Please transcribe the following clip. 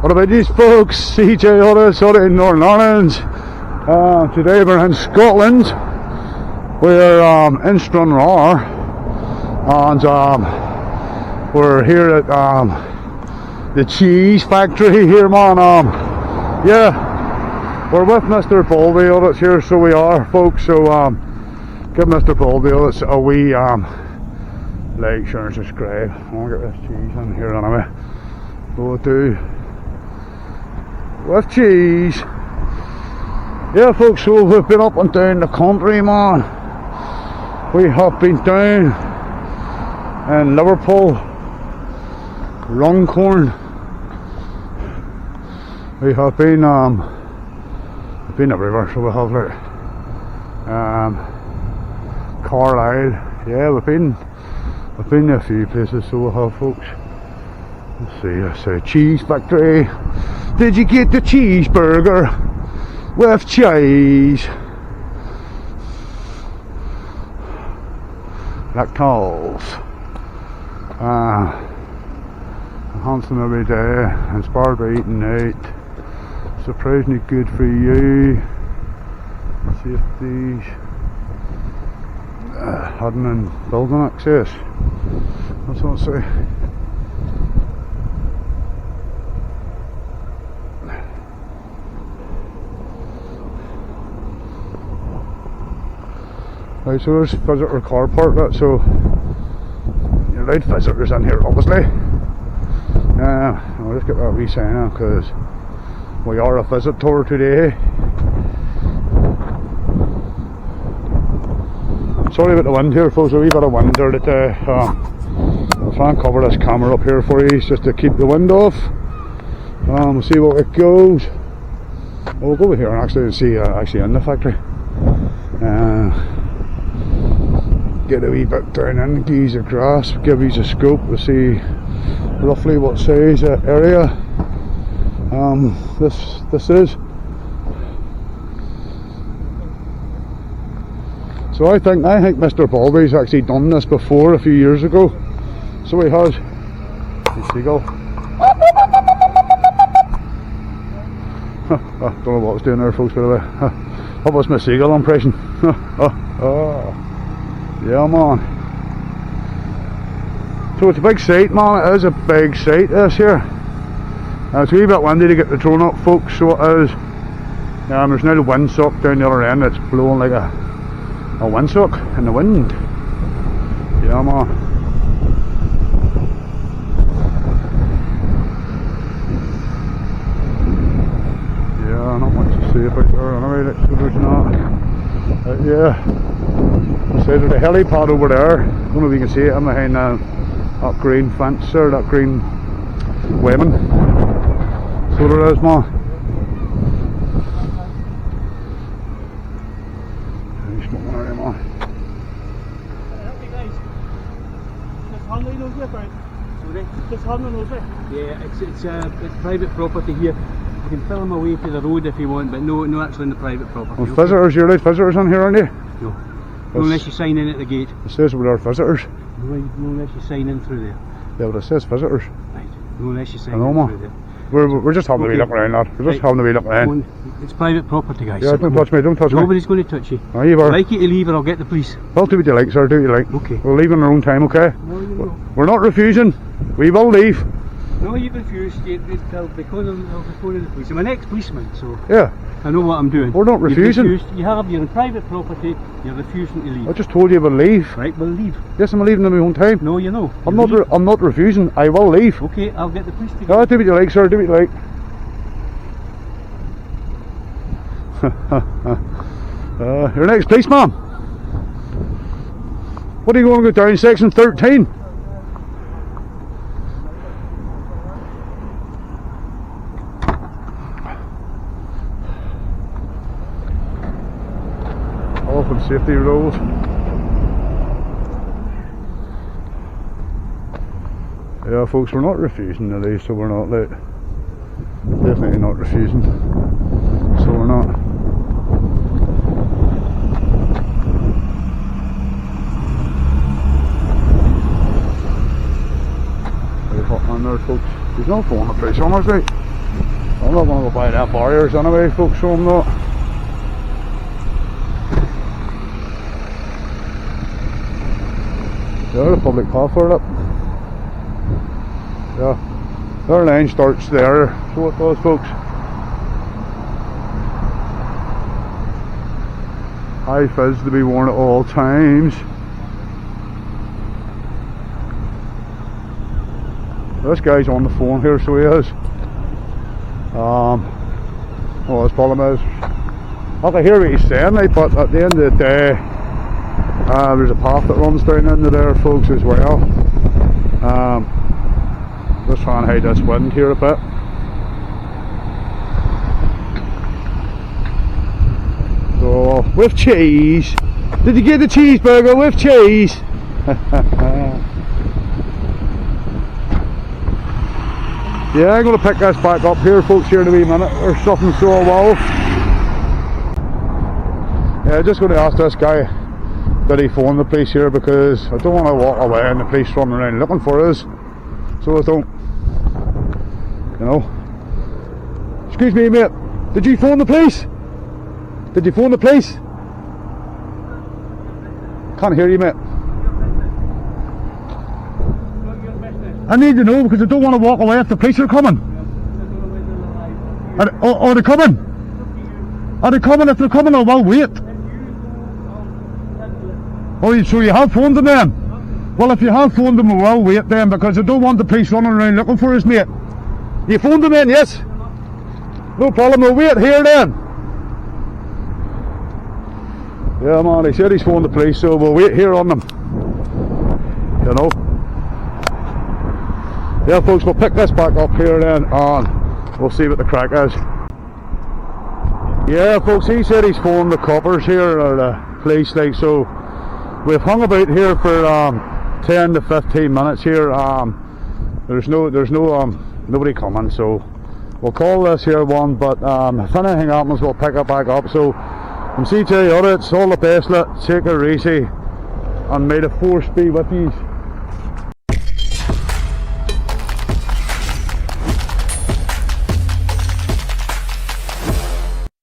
What about these folks? CJ Audits, Auditing Northern Ireland. Today we're in Scotland. We're in Stranraer, and we're here at the cheese factory here, man. Yeah, we're with Mr. BALDY Audits here, so we are, folks. So give Mr. BALDY Audits a wee like, share and subscribe. I'll get this cheese in here anyway. Will do. With cheese. Yeah, folks, so we've been up and down the country, man. We have been down in Liverpool, Runcorn. We have been everywhere, so we have like Carlisle. Yeah, we've been to a few places, so we have, folks. Let's see, it's a cheese factory. Did you get the cheeseburger with cheese? Lactose. Handsome every day, inspired by eating out, surprisingly good for you. Safeties, hidden and building access. That's what I say. Right, so there's visitor car park, so you're allowed visitors in here, obviously. I'll just get that wee sign on because we are a visitor today. Sorry about the wind here, folks. A wee bit of wind there today. I'll try and cover this camera up here for you just to keep the wind off. We'll see what it goes. We'll go over here and actually see actually in the factory. Get a wee bit down in, give you a grasp, give you a scope to see roughly what size area this is. So I think Mr. BALDY's actually done this before a few years ago. So he has. The seagull. Don't know what I was doing there, folks, by the way. That was my seagull impression. Yeah, man. So it's a big site, man. It is a big site, this here. It's a wee bit windy to get the drone up, folks, so it is. There's now the windsock down the other end. It's blowing like a windsock in the wind. Yeah, man. Yeah, not much to see about there anyway. There's not. Yeah. So there's a helipad over there. I don't know if you can see it. I'm behind that green fence there, that green webbing. So there is, man. He's smoking already, man. Can I help you guys? Just handling those there, right? Sorry? Just handling those there? Yeah, it's private property here. You can film away to the road if you want, but no actually in the private property. Well, visitors, you're allowed visitors in here, aren't you? No. No, unless you sign in at the gate. It says we are visitors. No, unless you sign in through there. Yeah, but it says visitors. Right. No, unless you sign in through there. We're just having a wee look around, lad. We're just having a wee look around. It's private property, guys. Yeah, don't touch me, don't touch me. Nobody's going to touch you. Oh, you are. I'd like you to leave or I'll get the police. Well, do what you like, sir, do what you like. Okay. We'll leave in our own time, okay? No, you know. We're not refusing. We will leave. No, you've refused. Because of the police. I'm an ex-policeman, so yeah, I know what I'm doing. We're not refusing. You're on private property, you're refusing to leave. I just told you we'll leave. Right, we'll leave. Yes, I'm leaving in my own time. No, you know. I'm not refusing. I will leave. Okay, I'll get the police to do what you like, sir, do what you like. You're an ex-policeman. What are you going to go down section 13? Health and safety rules. Yeah, folks, we're not refusing to leave, so we're not late. Definitely not refusing. So we're not. Very hot man there, folks. He's not going to place on us, right? I'm not going to go by that barriers anyway, folks, so I'm not. There's a public path for it. Yeah, their line starts there, so it does, folks. High fizz to be worn at all times. This guy's on the phone here, so he is. Well, his problem is, I can hear what he's saying, like, but at the end of the day, there's a path that runs down into there, folks, as well. Just trying to hide this wind here a bit. So, with cheese. Did you get the cheeseburger with cheese? Yeah, I'm going to pick this back up here, folks, here in a wee minute or something, so I will. Yeah, just going to ask this guy, did he phone the police here, because I don't want to walk away and the police running around looking for us, so I don't, you know. Excuse me, mate, did you phone the police? Did you phone the police? Can't hear you, mate. I need to know, because I don't want to walk away if the police are coming. Are they coming? Are they coming? If they're coming, I will wait. Oh, so you have phoned them then? Well, if you have phoned them, I will wait then, because I don't want the police running around looking for us, mate. You phoned them in, yes? No problem, we'll wait here then. Yeah, man, he said he's phoned the police, so we'll wait here on them. You know. Yeah, folks, we'll pick this back up here then, and we'll see what the crack is. Yeah, folks, he said he's phoned the coppers here, or the police, like, so we've hung about here for 10 to 15 minutes here. There's nobody coming, so we'll call this here one, but if anything happens, we'll pick it back up. So from CJ Audits, all the best, take it easy, and may the force be with you.